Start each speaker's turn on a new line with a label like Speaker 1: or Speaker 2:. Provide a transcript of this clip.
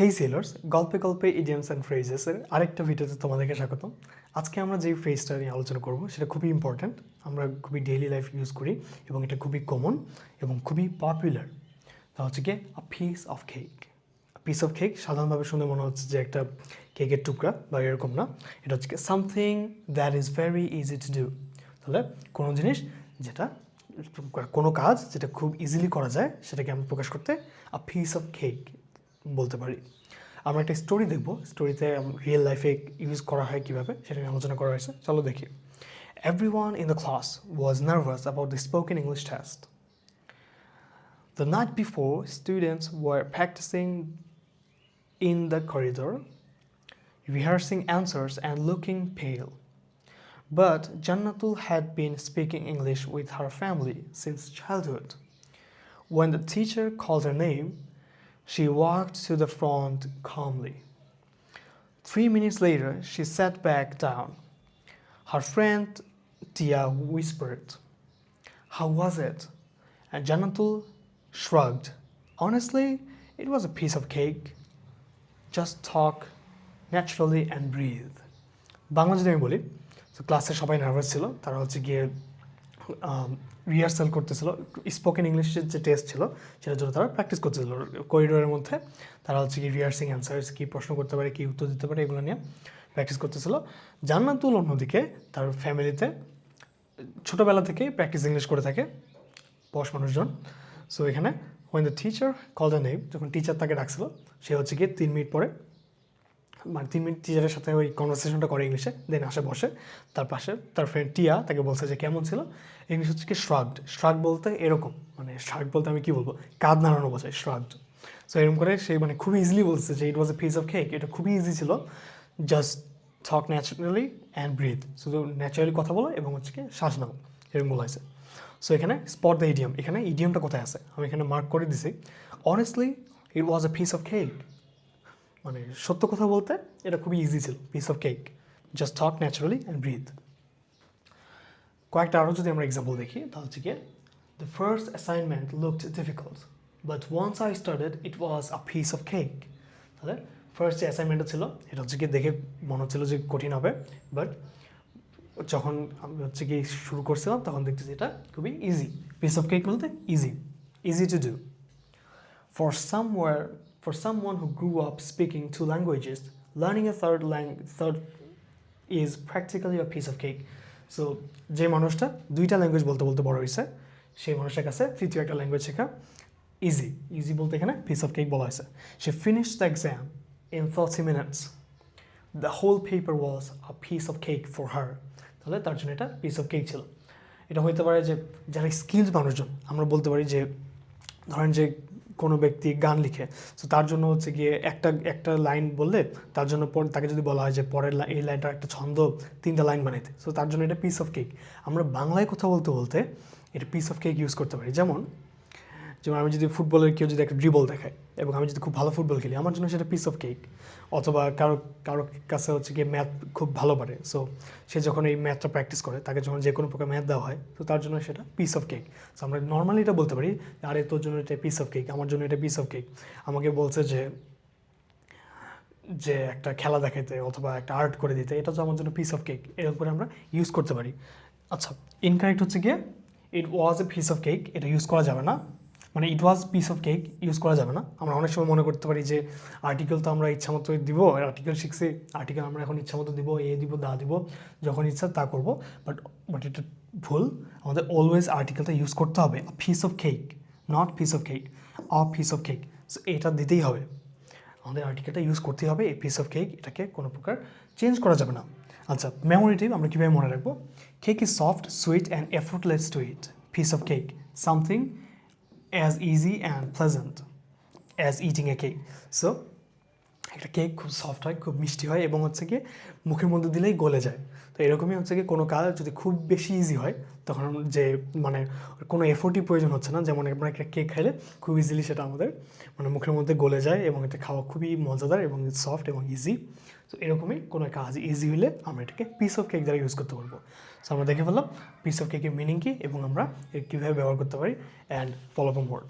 Speaker 1: হেই sellers, গল্পে গল্পে idioms and ফ্রেজেসের আরেকটা ভিডিওতে তোমাদেরকে স্বাগতম। আজকে আমরা যেই ফ্রেজটা নিয়ে আলোচনা করব সেটা খুবই ইম্পর্ট্যান্ট, আমরা খুবই ডেইলি লাইফ ইউজ করি এবং এটা খুবই কমন এবং খুবই পপুলার। তা হচ্ছে কি আ piece of cake. Piece of cake সাধারণভাবে শুনে মনে হচ্ছে যে একটা কেকের টুকরা বা এরকম না, এটা হচ্ছে something that is very easy to do. তাহলে কোনো জিনিস যেটা কোনো কাজ যেটা খুব ইজিলি করা যায় সেটাকে আমরা প্রকাশ করতে আ পিস অফ কেক বলতে পারি। আমরা একটা স্টোরি দেখব, স্টোরিতে রিয়েল লাইফে ইউজ করা হয় কীভাবে সেটা নিয়ে আলোচনা করা হয়েছে। চলো দেখি। Everyone in the class was nervous about the spoken English test. The night before, students were practicing in the corridor, rehearsing answers and looking pale. But Jannatul had been speaking English with her family since childhood. When the teacher called her name, she walked to the front calmly. 3 minutes later, she sat back down. Her friend Tia whispered, "How was it?" And Jannatul shrugged. "Honestly, it was a piece of cake. Just talk naturally and breathe." Bangla যদি আমি বলি, তো ক্লাসে সবাই nervous ছিল, তারা হচ্ছে গিয়ে রিহার্সাল করতেছিল, স্পোকেন ইংলিশের যে টেস্ট ছিল সেটার জন্য তারা প্র্যাকটিস করতেছিল। করিডোরের মধ্যে তারা হচ্ছে কি রিহার্সিং অ্যান্সার্স, কী প্রশ্ন করতে পারে, কী উত্তর দিতে পারে, এগুলো নিয়ে প্র্যাকটিস করতেছিল। জান্নাতুল অন্যদিকে তার ফ্যামিলিতে ছোটোবেলা থেকেই প্র্যাকটিস ইংলিশ করে থাকে, পশ মানুষজন। সো এখানে when the teacher called her name, যখন টিচার তাকে ডাকছিল, সে হচ্ছে গিয়ে 3 মিনিট পরে, মানে 3 মিনিট টিচারের সাথে ওই কনভারসেশনটা করে ইংলিশে, দেন আসে বসে। তার পাশে তার ফ্রেন্ড টিয়া তাকে বলছে যে কেমন ছিল। ইংলিশ হচ্ছে কি শ্রাগড। শ্রাগ বলতে এরকম, মানে শ্রাগ বলতে আমি কী বলবো, কাঁধ নাড়ানো বোঝায়, শ্রাগড। সো এরকম করে সে মানে খুবই ইজিলি বলছে যে it was a piece of cake. এটা খুবই ইজি ছিল, just talk naturally and breathe, শুধু ন্যাচারালি কথা বলো এবং হচ্ছে কি শ্বাস নাও, এরকম বলা হয়েছে। সো এখানে স্পট দ্য ইডিয়ম, এখানে ইডিয়মটা কোথায় আছে আমি এখানে মার্ক করে দিছি। Honestly it was a piece of cake, মানে সত্য কথা বলতে এটা খুবই ইজি ছিল, piece of cake, just talk naturally and breathe. কয়েকটা আরও যদি আমরা এক্সাম্পল দেখি, তাহলে হচ্ছে গিয়ে the first assignment looked difficult but once I started it was a piece of cake. তাহলে ফার্স্ট যে অ্যাসাইনমেন্টটা ছিল এটা হচ্ছে গিয়ে দেখে মনে হচ্ছিলো যে কঠিন হবে, বাট যখন আমি হচ্ছে কি শুরু করছিলাম তখন দেখতেছি এটা খুবই ইজি। পিস অফ কেক বলতে easy, easy to do. For someone who grew up speaking 2 languages, learning a third is practically a piece of cake. So যে মানুষটা 2টা ল্যাঙ্গুয়েজ বলতে বলতে বড় হয়েছে, সেই মানুষের কাছে তৃতীয় একটা ল্যাঙ্গুয়েজ শেখা ইজি। ইজি বলতে এখানে পিস অফ কেক বলা হয়েছে। She finished the exam in 30 minutes. The whole paper was a piece of cake for her. তাহলে তার জন্য এটা পিস অফ কেক ছিল। এটা হইতে পারে যে যারা স্কিলড মানুষজন, আমরা বলতে পারি যে ধরেন যে কোনো ব্যক্তি গান লিখে, তো তার জন্য হচ্ছে গিয়ে একটা লাইন বললে তার জন্য তাকে যদি বলা হয় যে পরের এই লাইনটা একটা ছন্দ 3টা লাইন বানাইতে, সো তার জন্য এটা পিস অফ কেক। আমরা বাংলায় কথা বলতে বলতে এটা পিস অফ কেক ইউজ করতে পারি। যেমন আমি যদি ফুটবলের কেউ যদি একটা ড্রিবল দেখায় এবং আমি যদি খুব ভালো ফুটবল খেলি, আমার জন্য সেটা পিস অফ কেক। অথবা কারো কাছে হচ্ছে গিয়ে ম্যাথ খুব ভালো পারে, সো সে যখন এই ম্যাথটা প্র্যাকটিস করে, তাকে যখন যে কোনো প্রকার ম্যাথ দেওয়া হয়, তো তার জন্য সেটা পিস অফ কেক। সো আমরা নর্মালি এটা বলতে পারি, আরে তোর জন্য এটা পিস অফ কেক, আমার জন্য এটা পিস অফ কেক। আমাকে বলছে যে একটা খেলা দেখাইতে অথবা একটা আর্ট করে দিতে, এটা তো আমার জন্য পিস অফ কেক, এরকম করে আমরা ইউজ করতে পারি। আচ্ছা, ইনকারেক্ট হচ্ছে গিয়ে ইট was a piece of cake, এটা ইউজ করা যাবে না, মানে ইট ওয়াজ পিস অফ কেক ইউজ করা যাবে না। আমরা অনেক সময় মনে করতে পারি যে আর্টিকেল তো আমরা ইচ্ছা মতো দিব, আর্টিকেল শিখছি, আর্টিকেল আমরা এখন ইচ্ছা মতো দিব, দিব দা দিব, যখন ইচ্ছা তা করবো, বাট এটা ভুল। আমাদের অলওয়েজ আর্টিকেলটা ইউজ করতে হবে, আ piece of cake, not piece of cake, a piece of cake. So এটা দিতেই হবে, আমাদের আর্টিকেলটা ইউজ করতেই হবে, এই পিস অফ কেক, এটাকে কোনো প্রকার চেঞ্জ করা যাবে না। আচ্ছা, মেমোরিটিভ আমরা কীভাবে মনে রাখবো? Cake is soft, sweet and effortless to eat. Piece of cake, something as easy and pleasant as eating a cake. So একটা কেক খুব সফট হয়, খুব মিষ্টি হয় এবং হচ্ছে গিয়ে মুখের মধ্যে দিলেই গলে যায়। তো এরকমই হচ্ছে গিয়ে কোনো কাজ যদি খুব বেশি ইজি হয়, তখন যে মানে কোনো এফোর্টই প্রয়োজন হচ্ছে না, যেমন আমরা একটা কেক খাইলে খুব ইজিলি সেটা আমাদের মানে মুখের মধ্যে গলে যায় এবং এটা খাওয়া খুবই মজাদার এবং সফট এবং ইজি। তো এরকমই কোনো কাজ ইজি হলে আমরা এটাকে পিস অফ কেক দ্বারা ইউজ করতে পারবো। সো আমরা দেখে ফেললাম পিস অফ কেকের মিনিং কী এবং আমরা কীভাবে ব্যবহার করতে পারি, অ্যান্ড ফলো ফ্রম ওয়ার্ড।